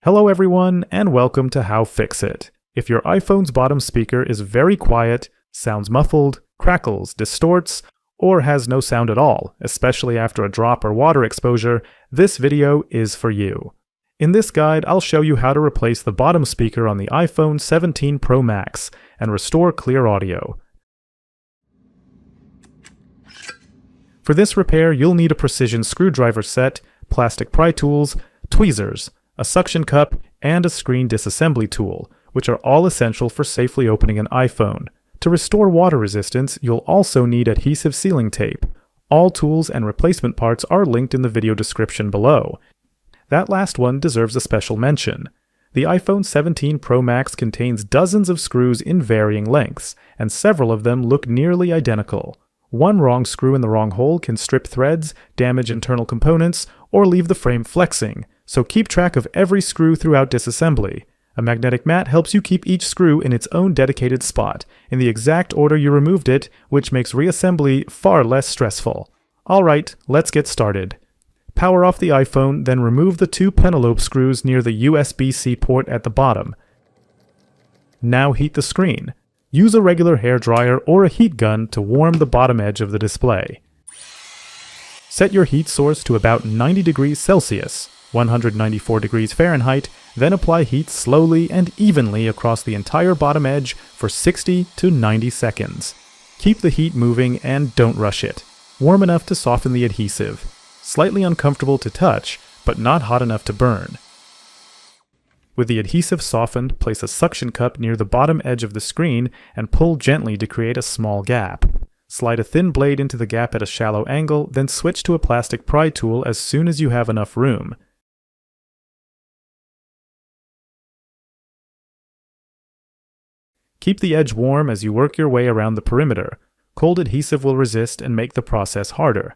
Hello everyone, and welcome to How-FixIT. If your iPhone's bottom speaker is very quiet, sounds muffled, crackles, distorts, or has no sound at all, especially after a drop or water exposure, this video is for you. In this guide, I'll show you how to replace the bottom speaker on the iPhone 17 Pro Max and restore clear audio. For this repair, you'll need a precision screwdriver set, plastic pry tools, tweezers, a suction cup, and a screen disassembly tool, which are all essential for safely opening an iPhone. To restore water resistance, you'll also need adhesive sealing tape. All tools and replacement parts are linked in the video description below. That last one deserves a special mention. The iPhone 17 Pro Max contains dozens of screws in varying lengths, and several of them look nearly identical. One wrong screw in the wrong hole can strip threads, damage internal components, or leave the frame flexing, so keep track of every screw throughout disassembly. A magnetic mat helps you keep each screw in its own dedicated spot, in the exact order you removed it, which makes reassembly far less stressful. Alright, let's get started. Power off the iPhone, then remove the two penelope screws near the USB-C port at the bottom. Now heat the screen. Use a regular hairdryer or a heat gun to warm the bottom edge of the display. Set your heat source to about 90 degrees Celsius, 194 degrees Fahrenheit, then apply heat slowly and evenly across the entire bottom edge for 60 to 90 seconds. Keep the heat moving and don't rush it. Warm enough to soften the adhesive. Slightly uncomfortable to touch, but not hot enough to burn. With the adhesive softened, place a suction cup near the bottom edge of the screen and pull gently to create a small gap. Slide a thin blade into the gap at a shallow angle, then switch to a plastic pry tool as soon as you have enough room. Keep the edge warm as you work your way around the perimeter. Cold adhesive will resist and make the process harder.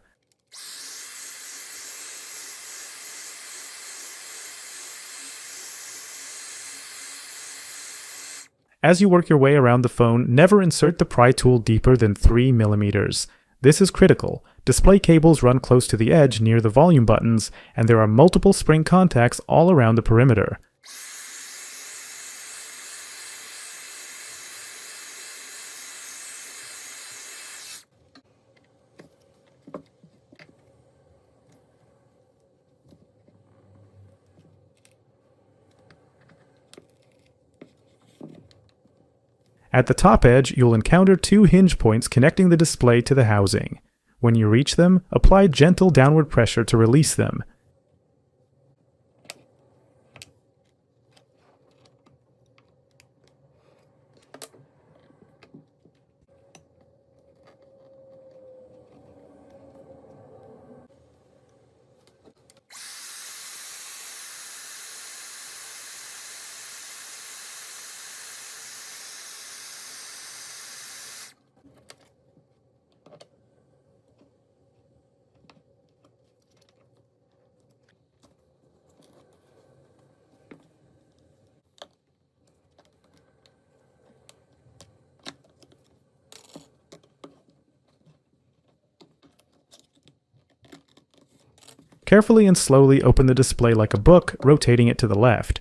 As you work your way around the phone, never insert the pry tool deeper than 3 mm. This is critical. Display cables run close to the edge near the volume buttons, and there are multiple spring contacts all around the perimeter. At the top edge, you'll encounter two hinge points connecting the display to the housing. When you reach them, apply gentle downward pressure to release them. Carefully and slowly open the display like a book, rotating it to the left.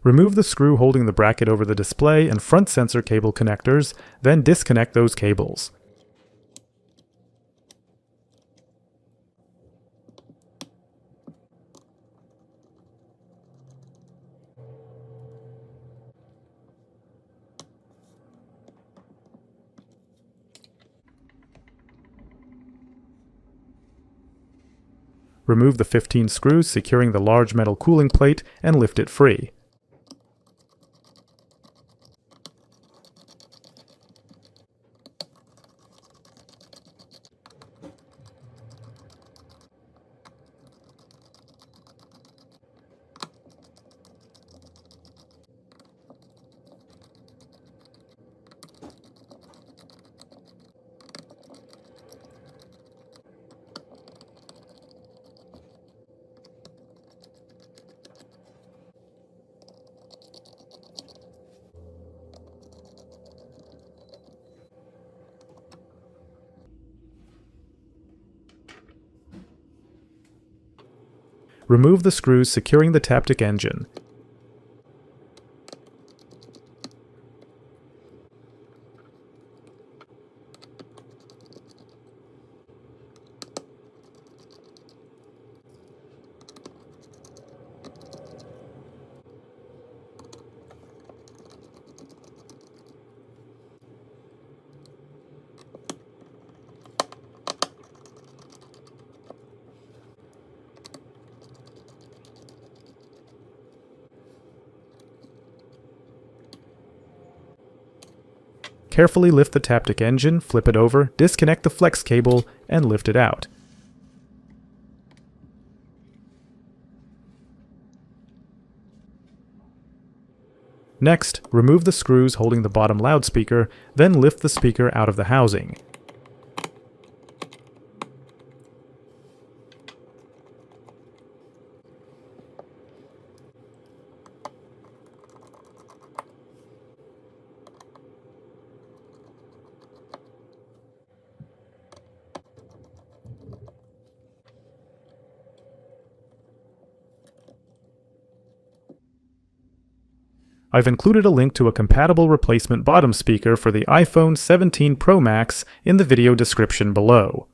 Remove the screw holding the bracket over the display and front sensor cable connectors, then disconnect those cables. Remove the 15 screws securing the large metal cooling plate and lift it free. remove the screws securing the Taptic Engine. Carefully lift the Taptic Engine, flip it over, disconnect the flex cable, and lift it out. Next, remove the screws holding the bottom loudspeaker, then lift the speaker out of the housing. I've included a link to a compatible replacement bottom speaker for the iPhone 17 Pro Max in the video description below.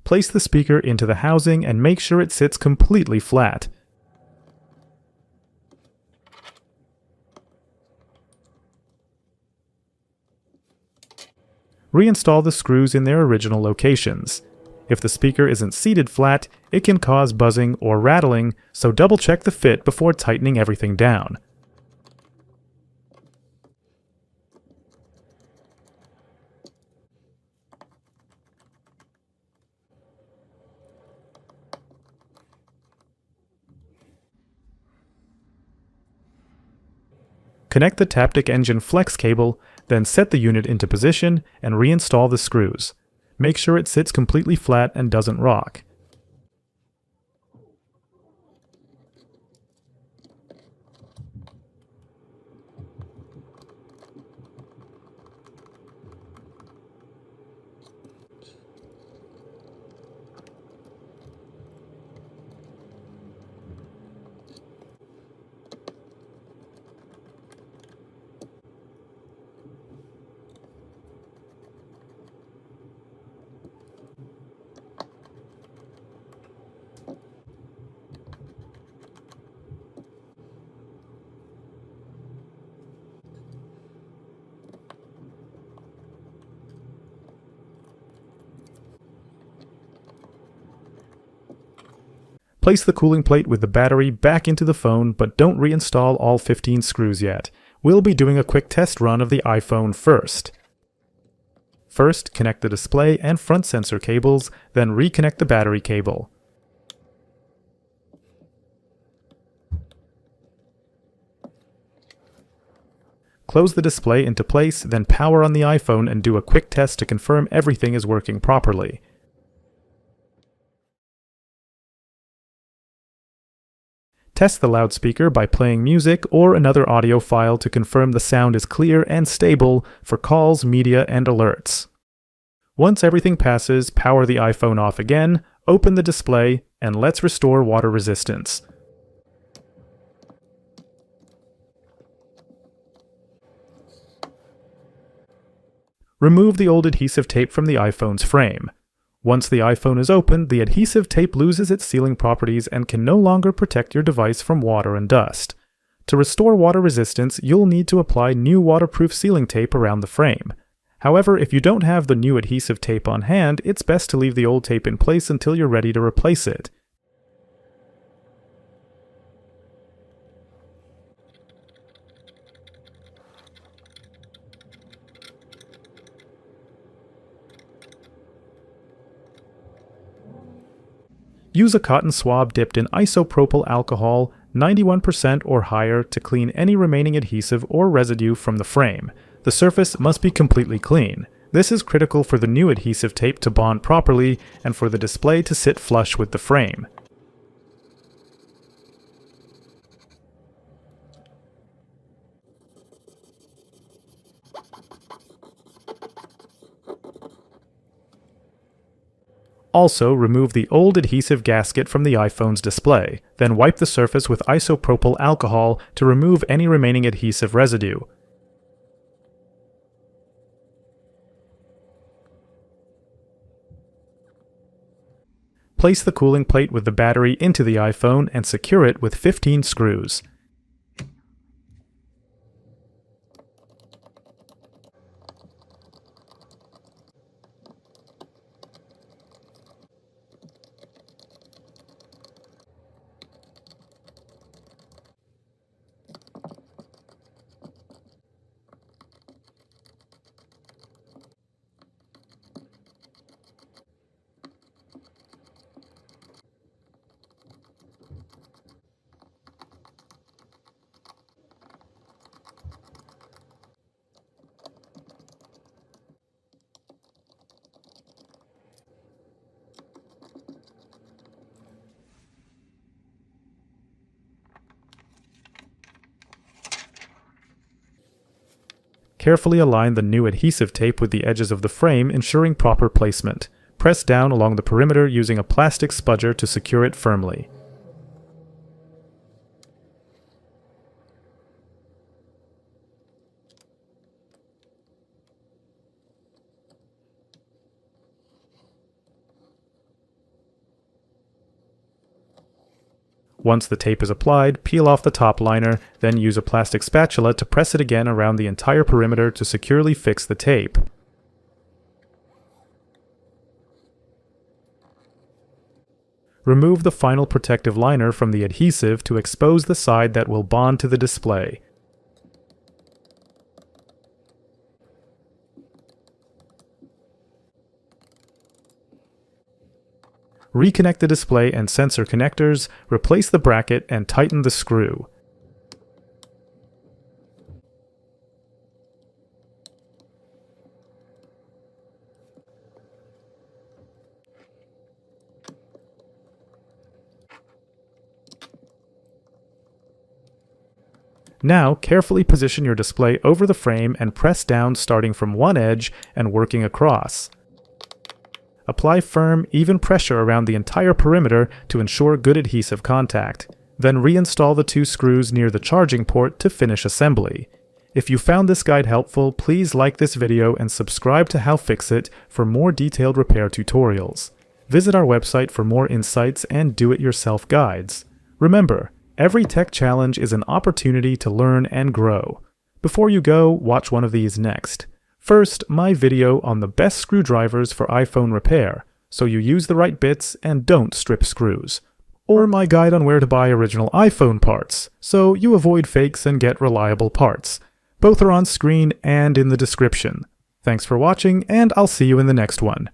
Place the speaker into the housing and make sure it sits completely flat. Reinstall the screws in their original locations. If the speaker isn't seated flat, it can cause buzzing or rattling, so double-check the fit before tightening everything down. Connect the Taptic Engine flex cable, then set the unit into position and reinstall the screws. Make sure it sits completely flat and doesn't rock. Place the cooling plate with the battery back into the phone, but don't reinstall all 15 screws yet. We'll be doing a quick test run of the iPhone first. First, connect the display and front sensor cables, then reconnect the battery cable. Close the display into place, then power on the iPhone and do a quick test to confirm everything is working properly. Test the loudspeaker by playing music or another audio file to confirm the sound is clear and stable for calls, media, and alerts. Once everything passes, power the iPhone off again, open the display, and let's restore water resistance. Remove the old adhesive tape from the iPhone's frame. Once the iPhone is opened, the adhesive tape loses its sealing properties and can no longer protect your device from water and dust. To restore water resistance, you'll need to apply new waterproof sealing tape around the frame. However, if you don't have the new adhesive tape on hand, it's best to leave the old tape in place until you're ready to replace it. Use a cotton swab dipped in isopropyl alcohol 91% or higher to clean any remaining adhesive or residue from the frame. The surface must be completely clean. This is critical for the new adhesive tape to bond properly and for the display to sit flush with the frame. Also, remove the old adhesive gasket from the iPhone's display, then wipe the surface with isopropyl alcohol to remove any remaining adhesive residue. Place the cooling plate with the battery into the iPhone and secure it with 15 screws. Carefully align the new adhesive tape with the edges of the frame, ensuring proper placement. Press down along the perimeter using a plastic spudger to secure it firmly. Once the tape is applied, peel off the top liner, then use a plastic spatula to press it again around the entire perimeter to securely fix the tape. Remove the final protective liner from the adhesive to expose the side that will bond to the display. Reconnect the display and sensor connectors, replace the bracket, and tighten the screw. Now, carefully position your display over the frame and press down starting from one edge and working across. Apply firm, even pressure around the entire perimeter to ensure good adhesive contact. Then reinstall the 2 screws near the charging port to finish assembly. If you found this guide helpful, please like this video and subscribe to HowFixIT for more detailed repair tutorials. Visit our website for more insights and do-it-yourself guides. Remember, every tech challenge is an opportunity to learn and grow. Before you go, watch one of these next. First, my video on the best screwdrivers for iPhone repair, so you use the right bits and don't strip screws. Or my guide on where to buy original iPhone parts, so you avoid fakes and get reliable parts. Both are on screen and in the description. Thanks for watching, and I'll see you in the next one.